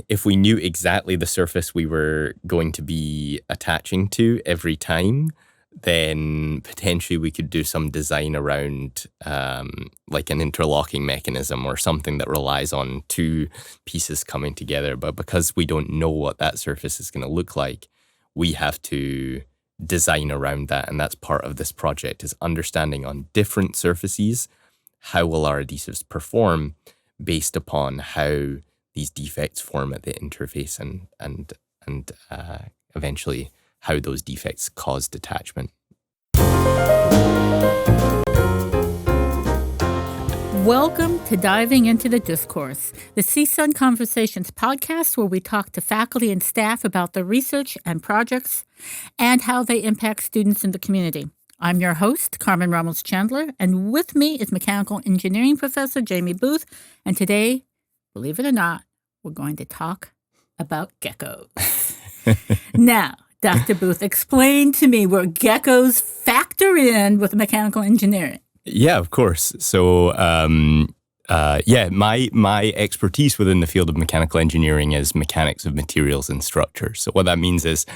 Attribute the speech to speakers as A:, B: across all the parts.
A: if we knew exactly the surface we were going to be attaching to every time, then potentially we could do some design around like an interlocking mechanism or something that relies on two pieces coming together. But because we don't know what that surface is going to look like, we have to design around that. And that's part of this project, is understanding on different surfaces how will our adhesives perform based upon how these defects form at the interface and eventually how those defects cause detachment.
B: Welcome to Diving into the Discourse, the CSUN Conversations podcast where we talk to faculty and staff about the research and projects and how they impact students in the community. I'm your host, Carmen Ramos Chandler, and with me is mechanical engineering professor Jamie Booth. And today, believe it or not, we're going to talk about geckos. Now, Dr. Booth, explain to me where geckos factor in with mechanical engineering.
A: Yeah, of course. So, my expertise within the field of mechanical engineering is mechanics of materials and structures. So what that means is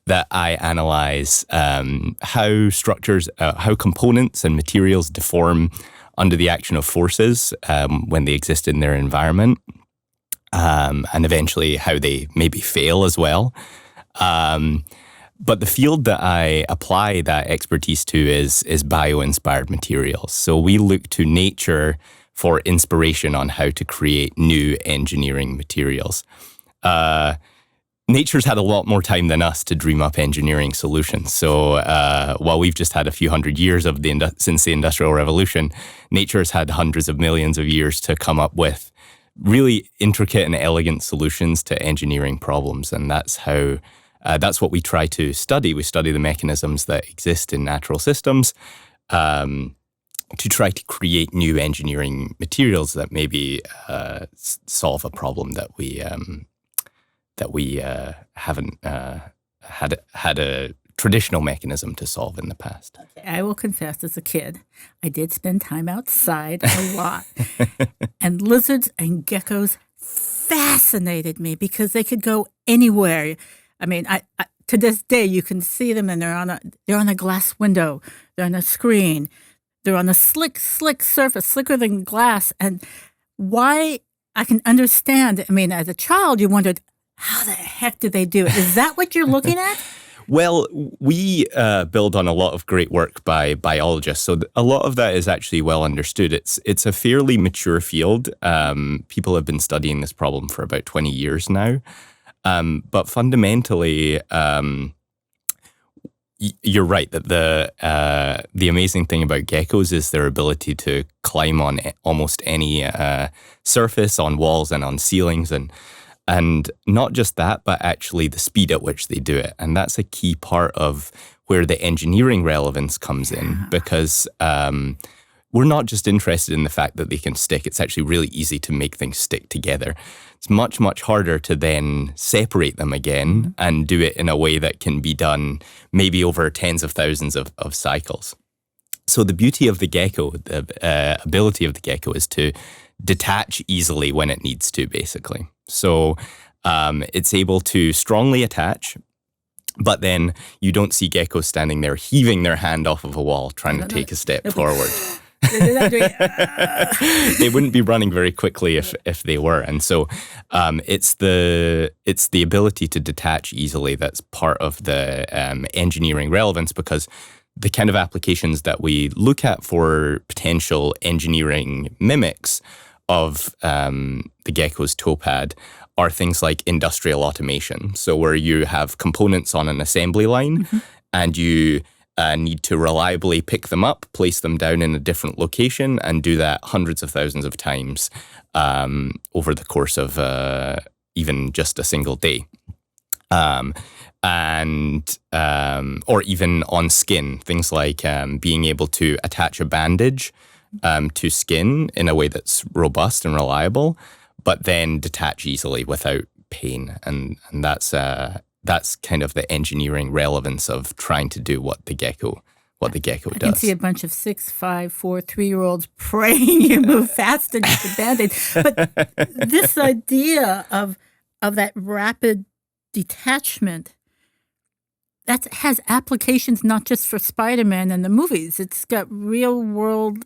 A: that I analyze how structures, how components and materials deform under the action of forces when they exist in their environment, and eventually how they maybe fail as well. But the field that I apply that expertise to is bio-inspired materials. So we look to nature for inspiration on how to create new engineering materials. Nature's had a lot more time than us to dream up engineering solutions. So while we've just had a few hundred years since the Industrial Revolution, nature's had hundreds of millions of years to come up with really intricate and elegant solutions to engineering problems. And that's what we try to study. We study the mechanisms that exist in natural systems to try to create new engineering materials that maybe solve a problem that we haven't had a traditional mechanism to solve in the past.
B: I will confess, as a kid, I did spend time outside a lot. And lizards and geckos fascinated me because they could go anywhere. I mean, I to this day, you can see them, and they're on a glass window, they're on a screen, they're on a slick surface, slicker than glass. And why I can understand. I mean, as a child, you wondered, how the heck do they do it? Is that what you're looking at?
A: Well, we build on a lot of great work by biologists, so a lot of that is actually well understood. It's a fairly mature field. People have been studying this problem for about 20 years now. But fundamentally, you're right that the amazing thing about geckos is their ability to climb on almost any surface, on walls and on ceilings, and not just that, but actually the speed at which they do it. And that's a key part of where the engineering relevance comes in, because we're not just interested in the fact that they can stick. It's actually really easy to make things stick together. It's much, much harder to then separate them again and do it in a way that can be done maybe over tens of thousands of cycles. So the beauty of the gecko, the ability of the gecko, is to detach easily when it needs to, basically. So it's able to strongly attach, but then you don't see geckos standing there heaving their hand off of a wall trying to take a step forward. They wouldn't be running very quickly if they were. And so it's the ability to detach easily that's part of the engineering relevance, because the kind of applications that we look at for potential engineering mimics of the gecko's toe pad are things like industrial automation. So where you have components on an assembly line and you need to reliably pick them up, place them down in a different location, and do that hundreds of thousands of times over the course of even just a single day. Or even on skin, things like being able to attach a bandage to skin in a way that's robust and reliable, but then detach easily without pain. And that's kind of the engineering relevance of trying to do what the gecko does. I
B: can see a bunch of 6, 5, 4, 3-year-olds praying you move faster to the bandage. But this idea of of that rapid detachment, that has applications not just for Spider-Man and the movies. It's got real-world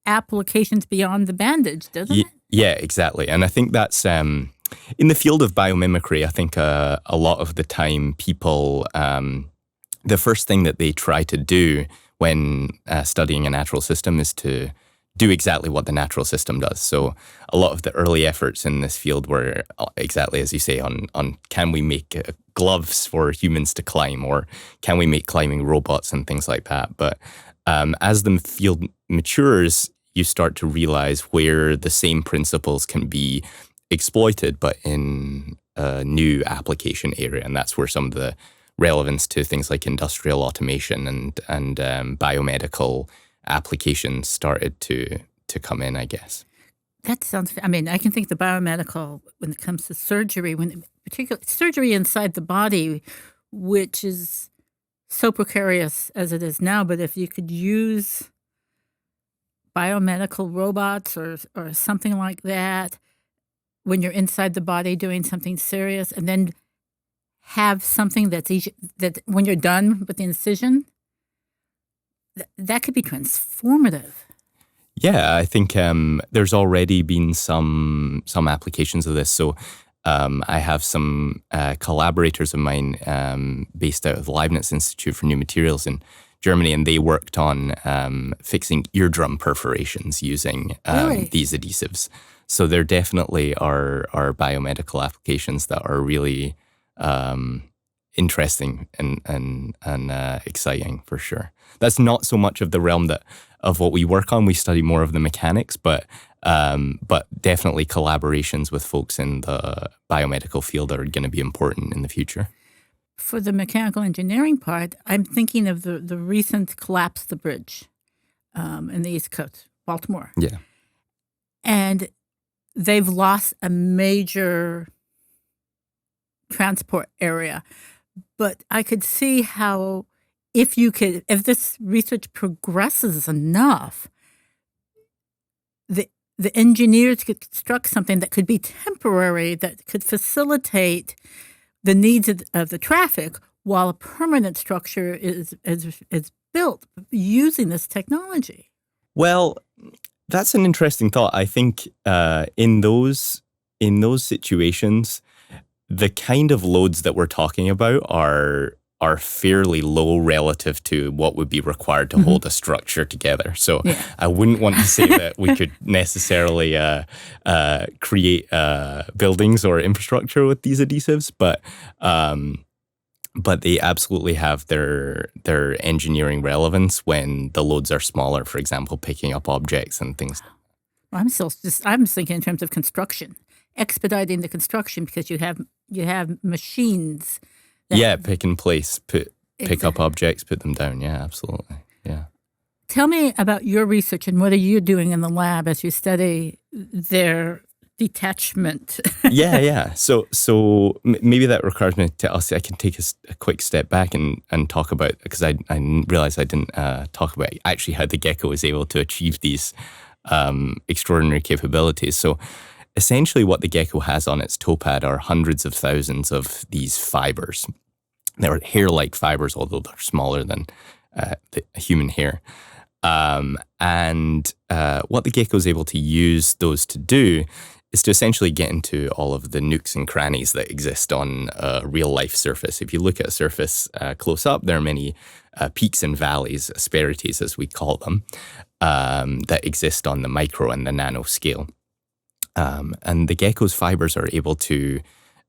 B: applications beyond the bandage, doesn't it?
A: Yeah, exactly. And I think that's in the field of biomimicry. I think a lot of the time people, the first thing that they try to do when studying a natural system is to do exactly what the natural system does. So a lot of the early efforts in this field were exactly as you say on can we make gloves for humans to climb, or can we make climbing robots and things like that. But as the field matures, you start to realize where the same principles can be exploited, but in a new application area. And that's where some of the relevance to things like industrial automation and biomedical applications started to come in, I guess.
B: That sounds, I mean, I can think the biomedical when it comes to surgery, particularly surgery inside the body, which is so precarious as it is now. But if you could use biomedical robots or something like that when you're inside the body doing something serious, and then have something that's easy, that when you're done with the incision, that could be transformative.
A: Yeah, I think there's already been some applications of this. So I have some collaborators of mine based out of the Leibniz Institute for New Materials in Germany, and they worked on fixing eardrum perforations using these adhesives. So there definitely are biomedical applications that are really interesting and exciting for sure. That's not so much of the realm of what we work on. We study more of the mechanics, but definitely collaborations with folks in the biomedical field are going to be important in the future.
B: For the mechanical engineering part, I'm thinking of the recent collapse of the bridge in the East Coast, Baltimore.
A: Yeah.
B: And they've lost a major transport area. But I could see how if this research progresses enough, the engineers could construct something that could be temporary, that could facilitate the needs of the traffic while a permanent structure is built using this technology.
A: Well, that's an interesting thought. I think in those situations, the kind of loads that we're talking about are fairly low relative to what would be required to hold a structure together. So I wouldn't want to say that we could necessarily create buildings or infrastructure with these adhesives, but they absolutely have their engineering relevance when the loads are smaller. For example, picking up objects and things.
B: Well, I'm thinking in terms of construction, expediting the construction because you have machines.
A: Pick and place, pick up objects, put them down. Yeah, absolutely. Yeah.
B: Tell me about your research and what are you doing in the lab as you study their detachment?
A: Yeah. So maybe that requires me to. I can take a quick step back and talk about, because I realized I didn't talk about actually how the gecko is able to achieve these extraordinary capabilities. So essentially what the gecko has on its toe pad are hundreds of thousands of these fibers. They're hair-like fibers, although they're smaller than the human hair. And what the gecko is able to use those to do is to essentially get into all of the nooks and crannies that exist on a real-life surface. If you look at a surface close up, there are many peaks and valleys, asperities as we call them, that exist on the micro and the nano scale. And the gecko's fibers are able to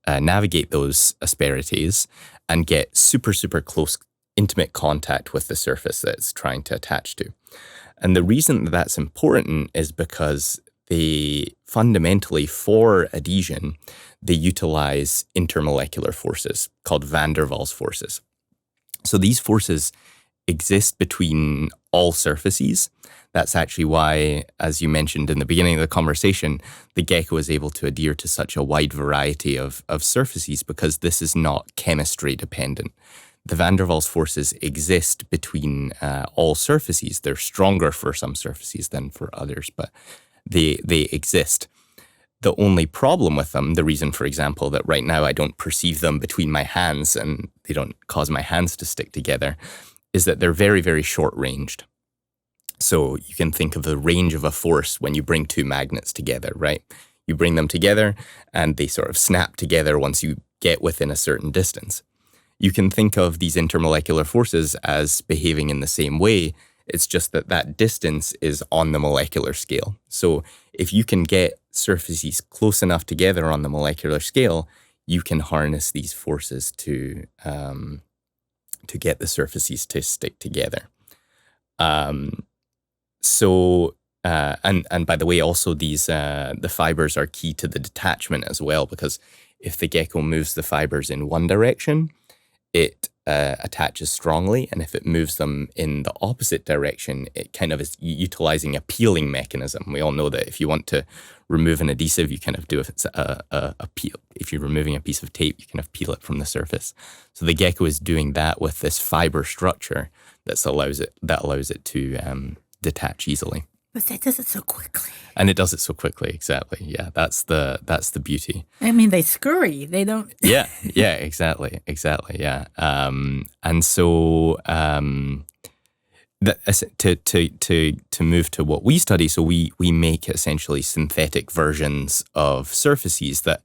A: navigate those asperities and get super, super close, intimate contact with the surface that it's trying to attach to. And the reason that that's important is because they fundamentally, for adhesion, they utilize intermolecular forces called van der Waals forces. So these forces exist between all surfaces. That's actually why, as you mentioned in the beginning of the conversation, the gecko is able to adhere to such a wide variety of surfaces because this is not chemistry dependent. The van der Waals forces exist between all surfaces. They're stronger for some surfaces than for others, but they exist. The only problem with them, the reason, for example, that right now I don't perceive them between my hands and they don't cause my hands to stick together, is that they're very, very short-ranged. So you can think of the range of a force when you bring two magnets together, right? You bring them together and they sort of snap together once you get within a certain distance. You can think of these intermolecular forces as behaving in the same way. It's just that that distance is on the molecular scale. So if you can get surfaces close enough together on the molecular scale, you can harness these forces to get the surfaces to stick together. And by the way, also these the fibers are key to the detachment as well, because if the gecko moves the fibers in one direction, it attaches strongly, and if it moves them in the opposite direction, it kind of is utilizing a peeling mechanism. We all know that if you want to remove an adhesive, you kind of do a peel. If you're removing a piece of tape, you kind of peel it from the surface. So the gecko is doing that with this fiber structure that allows it to detach easily.
B: But that does it so quickly.
A: And it does it so quickly, exactly. Yeah, that's the beauty.
B: I mean, they scurry. They don't.
A: yeah, exactly. Yeah, and so to move to what we study, so we make essentially synthetic versions of surfaces that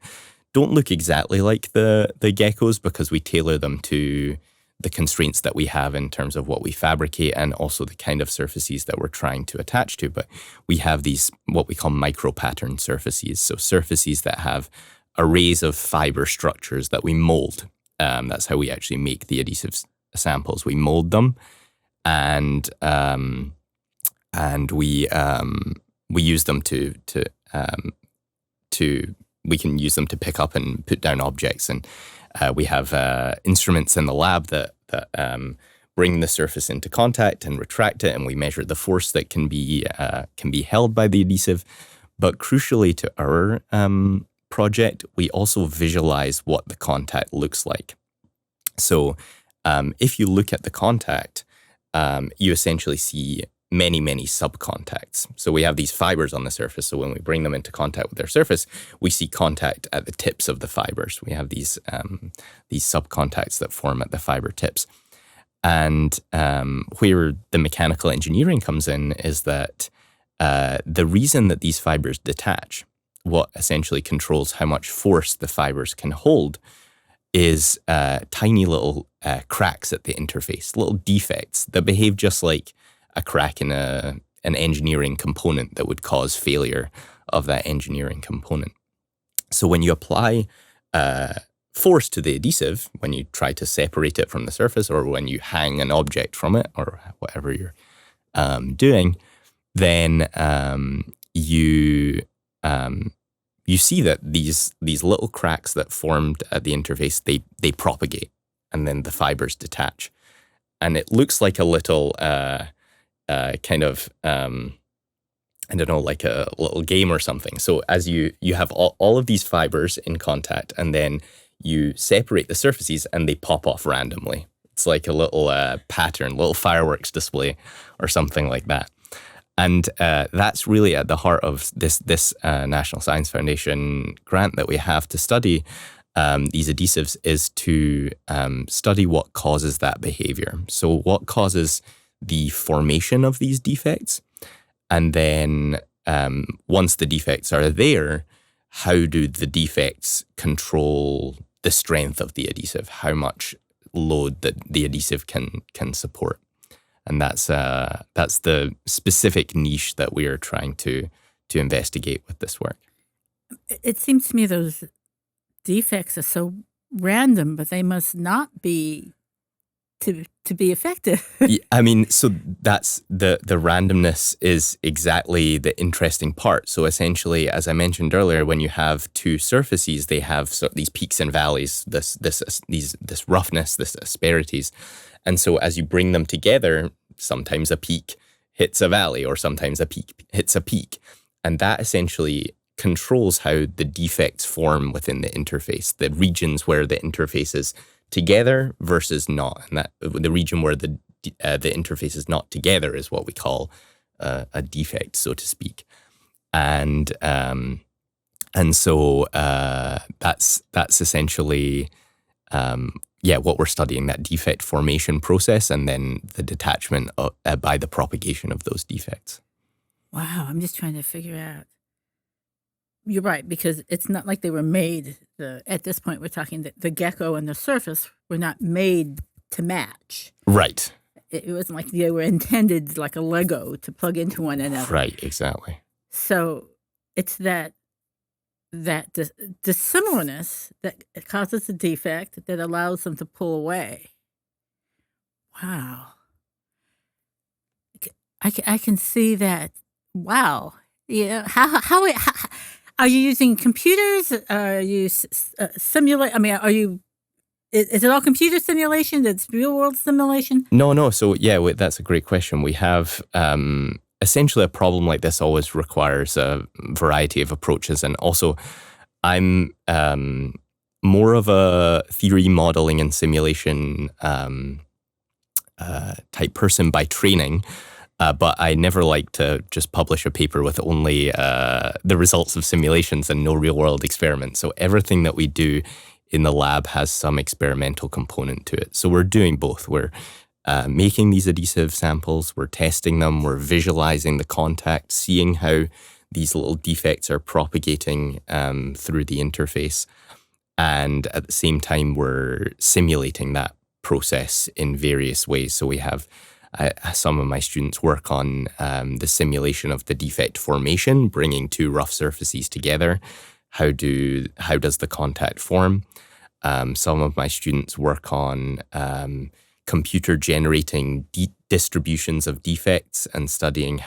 A: don't look exactly like the geckos, because we tailor them to the constraints that we have in terms of what we fabricate and also the kind of surfaces that we're trying to attach to. But we have these, what we call micro-pattern surfaces. So surfaces that have arrays of fiber structures that we mold. That's how we actually make the adhesive samples. We mold them and we use them we can use them to pick up and put down objects. And we have instruments in the lab that bring the surface into contact and retract it, and we measure the force that can be held by the adhesive. But crucially to our project, we also visualize what the contact looks like. So if you look at the contact, you essentially see many subcontacts. So we have these fibers on the surface. So when we bring them into contact with their surface, we see contact at the tips of the fibers. We have these subcontacts that form at the fiber tips. And where the mechanical engineering comes in is that the reason that these fibers detach, what essentially controls how much force the fibers can hold, is tiny little cracks at the interface, little defects that behave just like a crack in an engineering component that would cause failure of that engineering component. So when you apply force to the adhesive, when you try to separate it from the surface, or when you hang an object from it, or whatever you're doing, then you see that these little cracks that formed at the interface, they propagate, and then the fibers detach. And it looks like a little kind of, I don't know, like a little game or something. So as you have all of these fibers in contact, and then you separate the surfaces and they pop off randomly. It's like a little pattern, little fireworks display or something like that. And that's really at the heart of this National Science Foundation grant that we have to study these adhesives, is to study what causes that behavior. So what causes the formation of these defects, and then once the defects are there, how do the defects control the strength of the adhesive, how much load that the adhesive can support. And that's the specific niche that we are trying to investigate with this work.
B: It seems to me those defects are so random, but they must not be to be effective.
A: Yeah, I mean, so that's the randomness is exactly the interesting part. So essentially, as I mentioned earlier, when you have two surfaces, they have sort of these peaks and valleys, this roughness, this asperities. And so as you bring them together, sometimes a peak hits a valley, or sometimes a peak hits a peak. And that essentially controls how the defects form within the interface, the regions where the interface is together versus not. And that the region where the interface is not together is what we call a defect, so to speak. And And so that's essentially, what we're studying, that defect formation process and then the detachment by the propagation of those defects.
B: Wow, I'm just trying to figure out. You're right, because it's not like they were made, at this point we're talking the gecko and the surface were not made to match.
A: Right.
B: It wasn't like they were intended like a Lego to plug into one another.
A: Right, exactly.
B: So it's that dissimilarness that causes the defect that allows them to pull away. Wow. I can see that. Wow. Yeah. How are you using computers? Are you simulate? I mean, are you? Is it all computer simulation? It's real world simulation?
A: No. So that's a great question. We have essentially a problem like this always requires a variety of approaches, and also I'm more of a theory modeling and simulation type person by training. But I never like to just publish a paper with only the results of simulations and no real-world experiments. So everything that we do in the lab has some experimental component to it. So we're doing both. We're making these adhesive samples, we're testing them, we're visualizing the contact, seeing how these little defects are propagating through the interface. And at the same time, we're simulating that process in various ways. So we have some of my students work on the simulation of the defect formation, bringing two rough surfaces together. How does the contact form? Some of my students work on computer generating distributions of defects and studying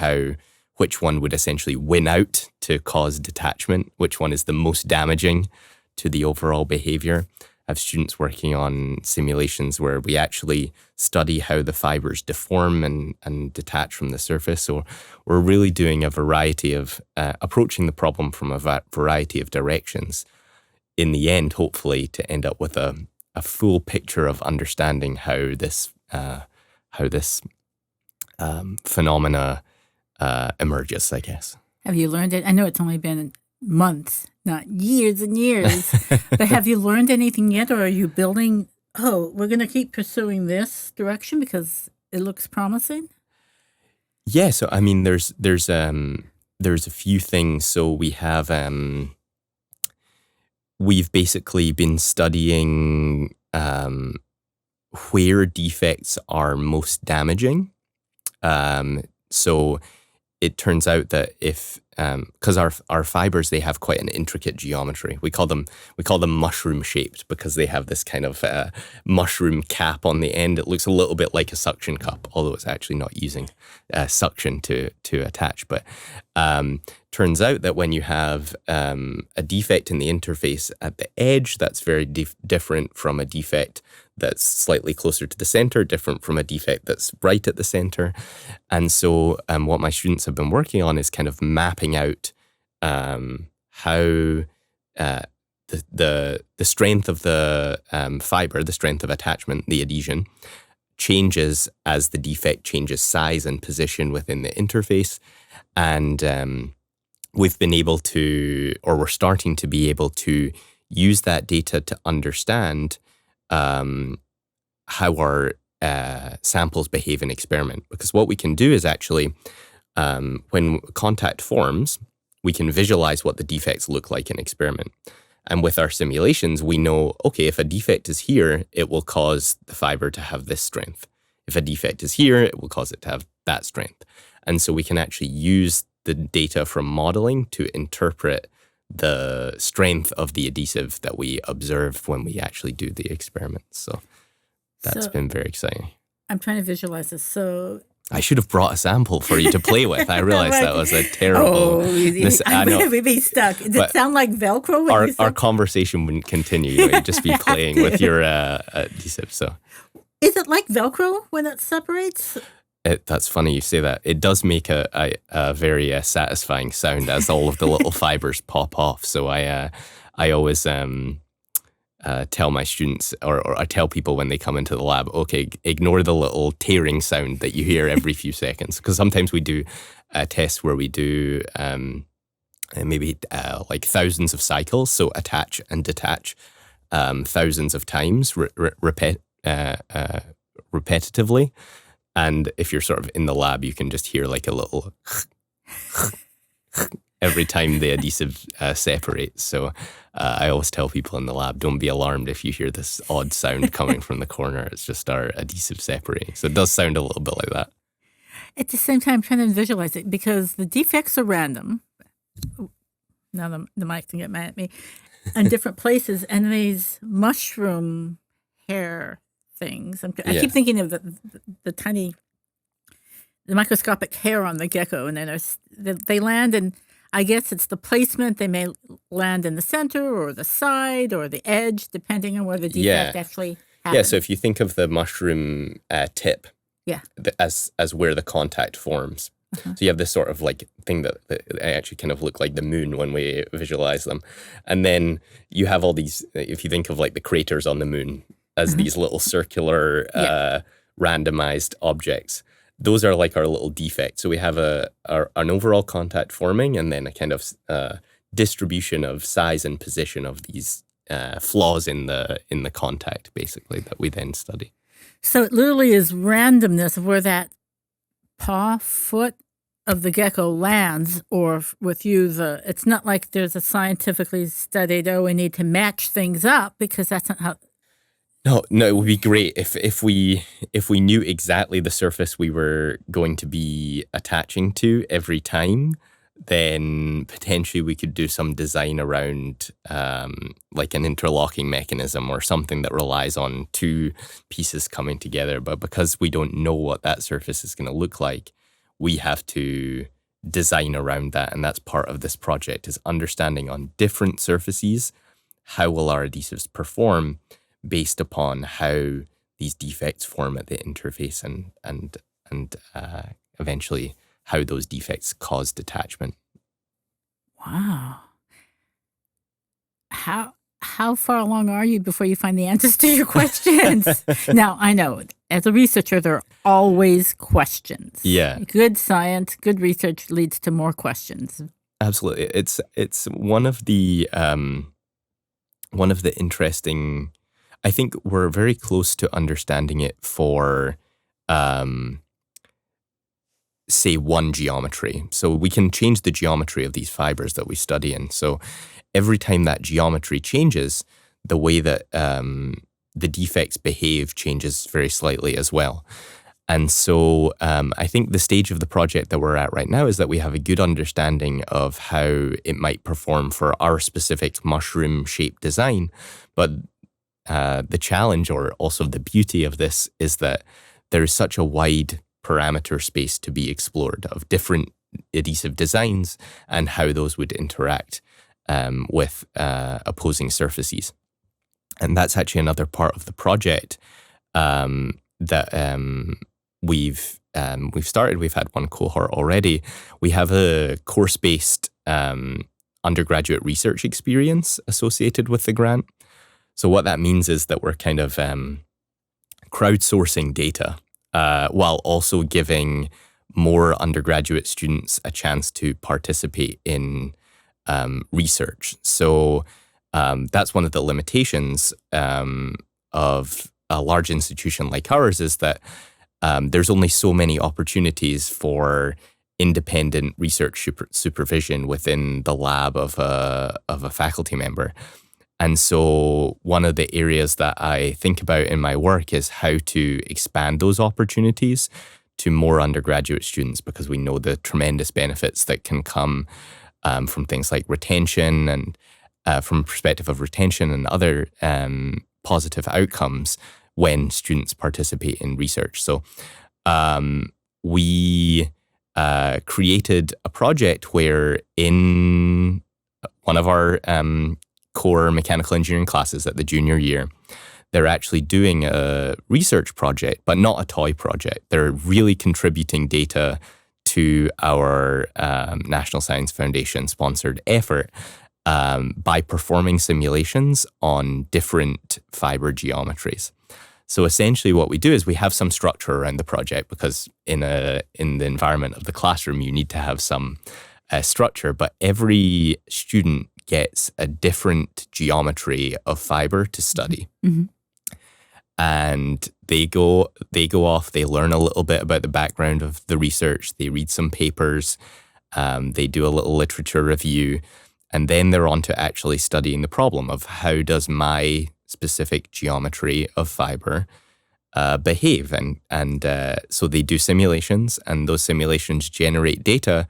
A: which one would essentially win out to cause detachment, which one is the most damaging to the overall behavior. I have students working on simulations where we actually study how the fibers deform and detach from the surface. So we're really doing a variety of, approaching the problem from a variety of directions. In the end, hopefully, to end up with a full picture of understanding how this phenomena emerges, I guess.
B: Have you learned it? I know it's only been months, not years and years, but have you learned anything yet, or are you building, we're going to keep pursuing this direction because it looks promising?
A: Yeah, so I mean, there's a few things. So we have, we've basically been studying where defects are most damaging. So it turns out that because our fibers, they have quite an intricate geometry. We call them mushroom shaped because they have this kind of mushroom cap on the end. It looks a little bit like a suction cup, although it's actually not using suction to attach. But turns out that when you have a defect in the interface at the edge, that's very different from a defect that's slightly closer to the center, different from a defect that's right at the center. And so what my students have been working on is kind of mapping out how the strength of the fiber, the strength of attachment, the adhesion, changes as the defect changes size and position within the interface. And we've been able to, or we're starting to be able to use that data to understand how our samples behave in experiment. Because what we can do is actually, when contact forms, we can visualize what the defects look like in experiment. And with our simulations, we know, okay, if a defect is here, it will cause the fiber to have this strength. If a defect is here, it will cause it to have that strength. And so we can actually use the data from modeling to interpret the strength of the adhesive that we observe when we actually do the experiments. So that's been very exciting.
B: I'm trying to visualize this. So
A: I should have brought a sample for you to play with. I realized that was a terrible...
B: I know. We'd be stuck. Does it sound like Velcro? When
A: our conversation wouldn't continue. You'd just be playing with your adhesive. So,
B: is it like Velcro when it separates?
A: That's funny you say that. It does make a very satisfying sound as all of the little fibers pop off. So I always tell my students, or I tell people when they come into the lab, okay, ignore the little tearing sound that you hear every few seconds. Because sometimes we do a test where we do maybe like thousands of cycles, so attach and detach thousands of times repetitively. And if you're sort of in the lab, you can just hear like a little every time the adhesive separates. So I always tell people in the lab, don't be alarmed if you hear this odd sound coming from the corner. It's just our adhesive separating. So it does sound a little bit like that.
B: At the same time, I'm trying to visualize it because the defects are random. Now the mic can get mad at me. In different places, and these mushroom hair things. I keep thinking of the tiny, the microscopic hair on the gecko, and then they land in, I guess it's the placement. They may land in the center or the side or the edge, depending on where the defect actually happens.
A: Yeah, so if you think of the mushroom tip as where the contact forms. So you have this sort of like thing that actually kind of look like the moon when we visualize them. And then you have all these, if you think of like the craters on the moon as these little circular randomized objects, those are like our little defects. So we have an overall contact forming and then a kind of distribution of size and position of these flaws in the contact, basically, that we then study.
B: So it literally is randomness of where that paw foot of the gecko lands, or with you, it's not like there's a scientifically studied, we need to match things up, because that's not how.
A: No, it would be great if we knew exactly the surface we were going to be attaching to every time. Then potentially we could do some design around like an interlocking mechanism or something that relies on two pieces coming together. But because we don't know what that surface is going to look like, we have to design around that. And that's part of this project, is understanding on different surfaces, how will our adhesives perform based upon how these defects form at the interface and eventually how those defects cause detachment.
B: Wow. How far along are you before you find the answers to your questions? Now, I know, as a researcher, there are always questions.
A: Yeah.
B: Good science, good research leads to more questions.
A: Absolutely. It's one of the interesting, I think we're very close to understanding it for say one geometry. So we can change the geometry of these fibers that we study. And so every time that geometry changes, the way that the defects behave changes very slightly as well. And so I think the stage of the project that we're at right now is that we have a good understanding of how it might perform for our specific mushroom-shaped design. But the challenge, or also the beauty of this, is that there is such a wide parameter space to be explored of different adhesive designs and how those would interact with opposing surfaces. And that's actually another part of the project that we've started. We've had one cohort already. We have a course-based undergraduate research experience associated with the grant. So what that means is that we're kind of crowdsourcing data while also giving more undergraduate students a chance to participate in research. So that's one of the limitations of a large institution like ours, is that there's only so many opportunities for independent research supervision within the lab of a faculty member. And so one of the areas that I think about in my work is how to expand those opportunities to more undergraduate students, because we know the tremendous benefits that can come from things like retention, and from a perspective of retention and other positive outcomes when students participate in research. So we created a project where in one of our core mechanical engineering classes at the junior year, they're actually doing a research project, but not a toy project. They're really contributing data to our National Science Foundation sponsored effort by performing simulations on different fiber geometries. So essentially what we do is we have some structure around the project, because in the environment of the classroom, you need to have some structure, but every student gets a different geometry of fiber to study.
B: Mm-hmm.
A: And they go off, they learn a little bit about the background of the research, they read some papers, they do a little literature review, and then they're on to actually studying the problem of how does my specific geometry of fiber behave. And so they do simulations, and those simulations generate data,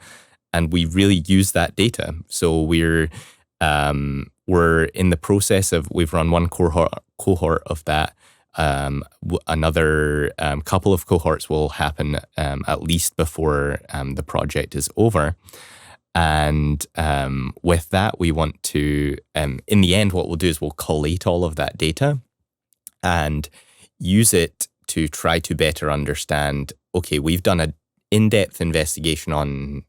A: and we really use that data. So we're in the process of, we've run one cohort of that. Another couple of cohorts will happen at least before the project is over. And with that, we want to, in the end, what we'll do is we'll collate all of that data and use it to try to better understand, okay, we've done an in-depth investigation on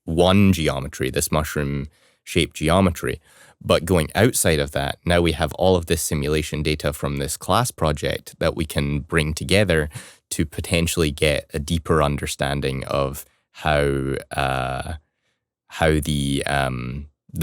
A: one geometry, this mushroom-shaped geometry. But going outside of that, now we have all of this simulation data from this class project that we can bring together to potentially get a deeper understanding of how the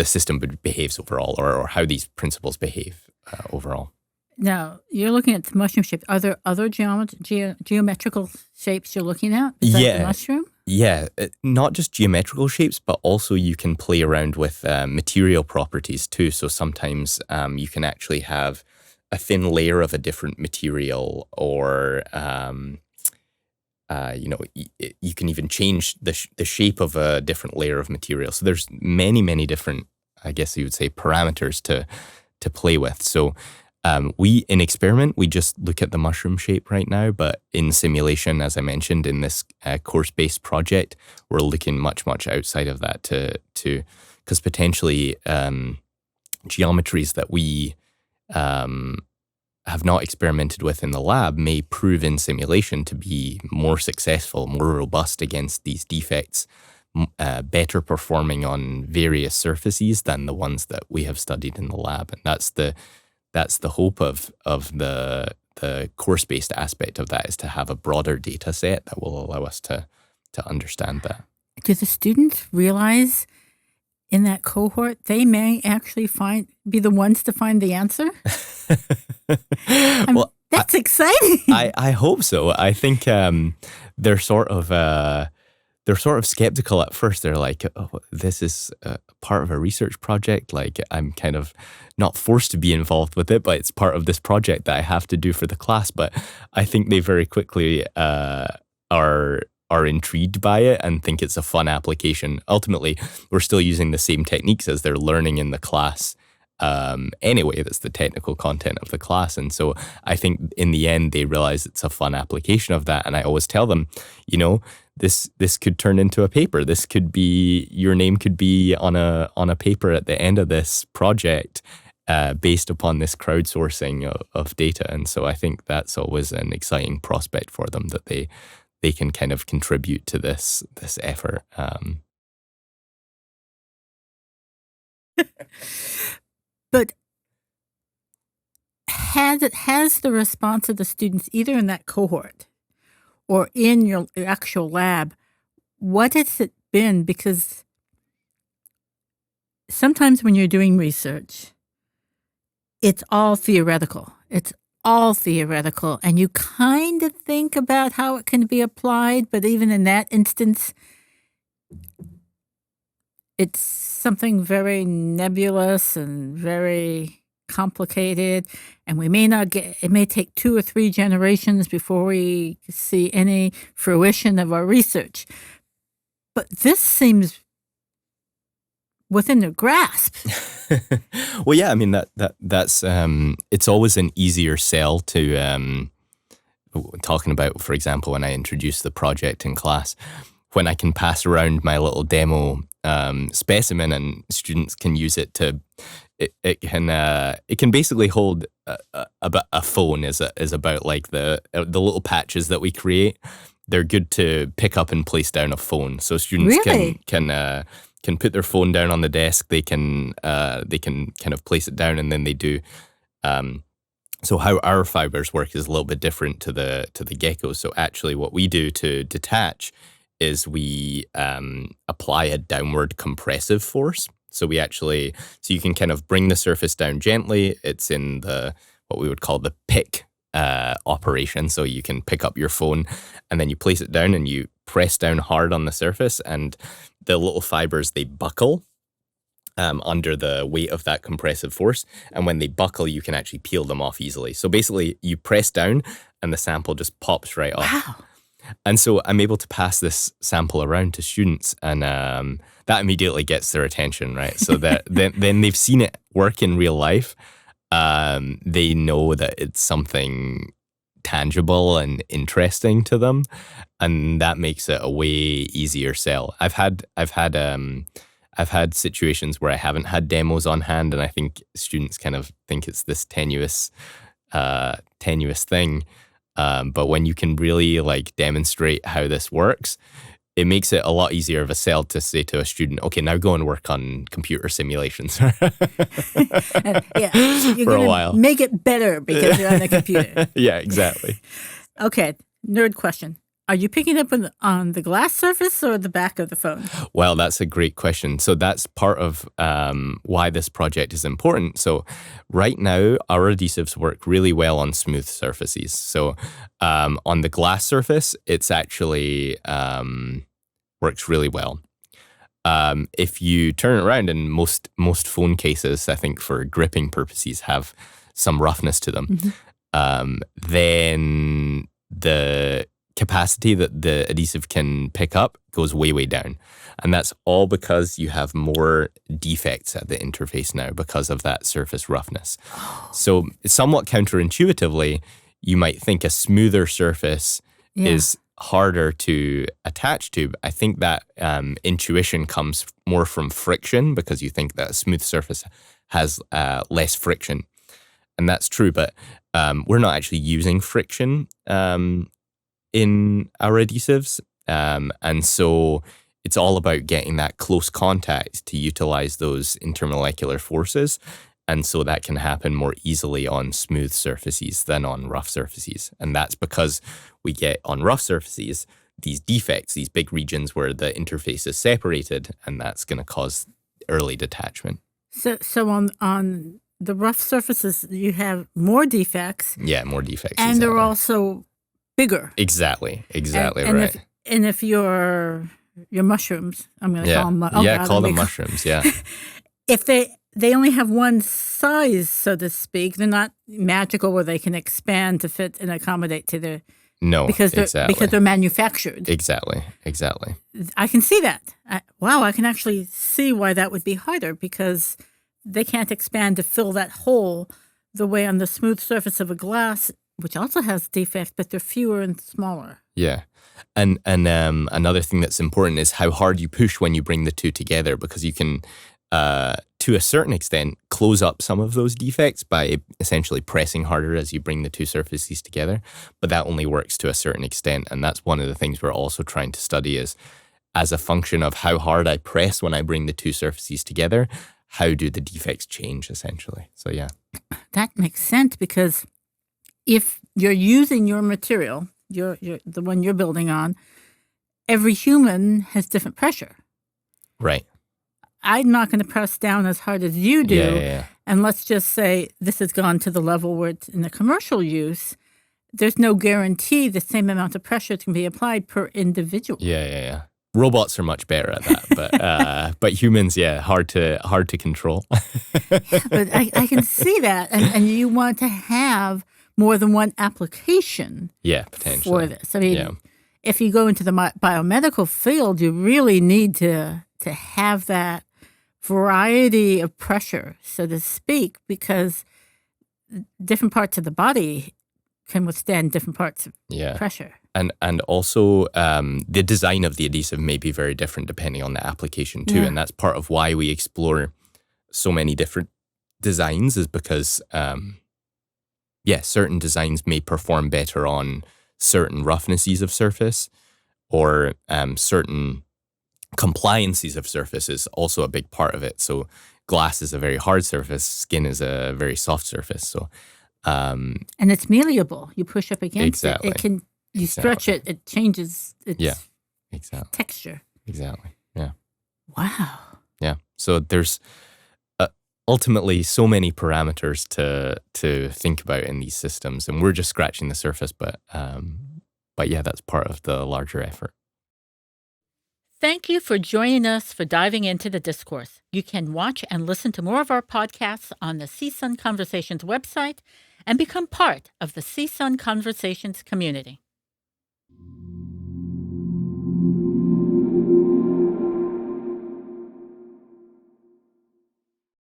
A: system behaves overall, or how these principles behave overall.
B: Now, you're looking at the mushroom shape. Are there other geometrical shapes you're looking at besides the mushroom?
A: Yeah, not just geometrical shapes, but also you can play around with material properties too. So sometimes you can actually have a thin layer of a different material, or you can even change the shape of a different layer of material. So there's many different, I guess you would say, parameters to play with. So in experiment, we just look at the mushroom shape right now, but in simulation, as I mentioned, in this course-based project, we're looking much outside of that to because potentially geometries that we have not experimented with in the lab may prove in simulation to be more successful, more robust against these defects, better performing on various surfaces than the ones that we have studied in the lab. And that's the hope of the course-based aspect of that, is to have a broader data set that will allow us to understand that.
B: Do the students realize in that cohort they may actually be the ones to find the answer? Well, that's exciting.
A: I hope so. I think they're sort of skeptical at first. They're like, oh, this is part of a research project. Like, I'm kind of not forced to be involved with it, but it's part of this project that I have to do for the class. But I think they very quickly are intrigued by it and think it's a fun application. Ultimately, we're still using the same techniques as they're learning in the class. Anyway, that's the technical content of the class. And so I think in the end, they realize it's a fun application of that. And I always tell them, this could turn into a paper. This could be, your name could be on a paper at the end of this project, based upon this crowdsourcing of data. And so I think that's always an exciting prospect for them, that they can kind of contribute to this effort.
B: But has the response of the students, either in that cohort or in your actual lab, what has it been? Because sometimes when you're doing research, it's all theoretical. And you kind of think about how it can be applied, but even in that instance, it's something very nebulous and very complicated, and we may not it may take 2 or 3 generations before we see any fruition of our research. But this seems within their grasp.
A: Well, yeah, I mean, that's it's always an easier sell to talking about, for example, when I introduce the project in class, when I can pass around my little demo specimen and students can use it to, it can basically hold a phone is about like the little patches that we create. They're good to pick up and place down a phone. So students
B: really?
A: can put their phone down on the desk. They can kind of place it down, and then they do. So how our fibers work is a little bit different to the geckos. So actually, what we do to detach is we apply a downward compressive force. So you can kind of bring the surface down gently. It's in what we would call the pick operation. So you can pick up your phone and then you place it down and you press down hard on the surface, and the little fibers, they buckle under the weight of that compressive force. And when they buckle, you can actually peel them off easily. So basically, you press down and the sample just pops right off.
B: Wow.
A: And so I'm able to pass this sample around to students, and that immediately gets their attention, right? So that then they've seen it work in real life. They know that it's something tangible and interesting to them, and that makes it a way easier sell. I've had situations where I haven't had demos on hand, and I think students kind of think it's this tenuous thing. But when you can really like demonstrate how this works, it makes it a lot easier of a sell to say to a student, okay, now go and work on computer simulations
B: You're
A: for a while.
B: Make it better because you're on the computer.
A: Yeah, exactly.
B: Okay, nerd question. Are you picking up on the glass surface or the back of the phone?
A: Well, that's a great question. So that's part of why this project is important. So right now, our adhesives work really well on smooth surfaces. So on the glass surface, it's actually works really well. If you turn it around, and most phone cases, I think for gripping purposes, have some roughness to them, then the capacity that the adhesive can pick up goes way, way down. And that's all because you have more defects at the interface now because of that surface roughness. So somewhat counterintuitively, you might think a smoother surface is harder to attach to. I think that intuition comes more from friction, because you think that a smooth surface has less friction. And that's true, but we're not actually using friction in our adhesives. And so it's all about getting that close contact to utilize those intermolecular forces. And so that can happen more easily on smooth surfaces than on rough surfaces. And that's because we get on rough surfaces these defects, these big regions where the interface is separated, and that's going to cause early detachment.
B: So on the rough surfaces, you have more defects.
A: Yeah, more defects.
B: And they're also bigger.
A: Exactly
B: and
A: right.
B: If your mushrooms, I'm going to call them.
A: Call them mushrooms. Yeah.
B: If they only have one size, so to speak, they're not magical where they can expand to fit and accommodate to their.
A: No,
B: because they're manufactured.
A: Exactly.
B: I can see that. I can actually see why that would be harder, because they can't expand to fill that hole the way on the smooth surface of a glass, which also has defects, but they're fewer and smaller.
A: Yeah. And another thing that's important is how hard you push when you bring the two together, because you can, to a certain extent, close up some of those defects by essentially pressing harder as you bring the two surfaces together. But that only works to a certain extent. And that's one of the things we're also trying to study, is as a function of how hard I press when I bring the two surfaces together, how do the defects change, essentially? So, yeah.
B: That makes sense, because if you're using your material, the one you're building on, every human has different pressure.
A: Right.
B: I'm not going to press down as hard as you do.
A: Yeah.
B: And let's just say this has gone to the level where it's in the commercial use. There's no guarantee the same amount of pressure can be applied per individual.
A: Yeah. Robots are much better at that, but humans, hard to control.
B: But I can see that, and you want to have more than one application.
A: Yeah, potentially
B: for this. I mean, if you go into the biomedical field, you really need to have that variety of pressure, so to speak, because different parts of the body can withstand different parts of pressure. And
A: also the design of the adhesive may be very different depending on the application too. And that's part of why we explore so many different designs, is because certain designs may perform better on certain roughnesses of surface, or certain compliances of surface is also a big part of it. So glass is a very hard surface, skin is a very soft surface. So
B: and it's malleable. You push up against it. It can. You stretch it. It changes.
A: Exactly.
B: texture.
A: Exactly. Yeah.
B: Wow.
A: Yeah. So there's ultimately so many parameters to think about in these systems, and we're just scratching the surface. But yeah, that's part of the larger effort.
B: Thank you for joining us for diving into the discourse. You can watch and listen to more of our podcasts on the CSUN Conversations website and become part of the CSUN Conversations community.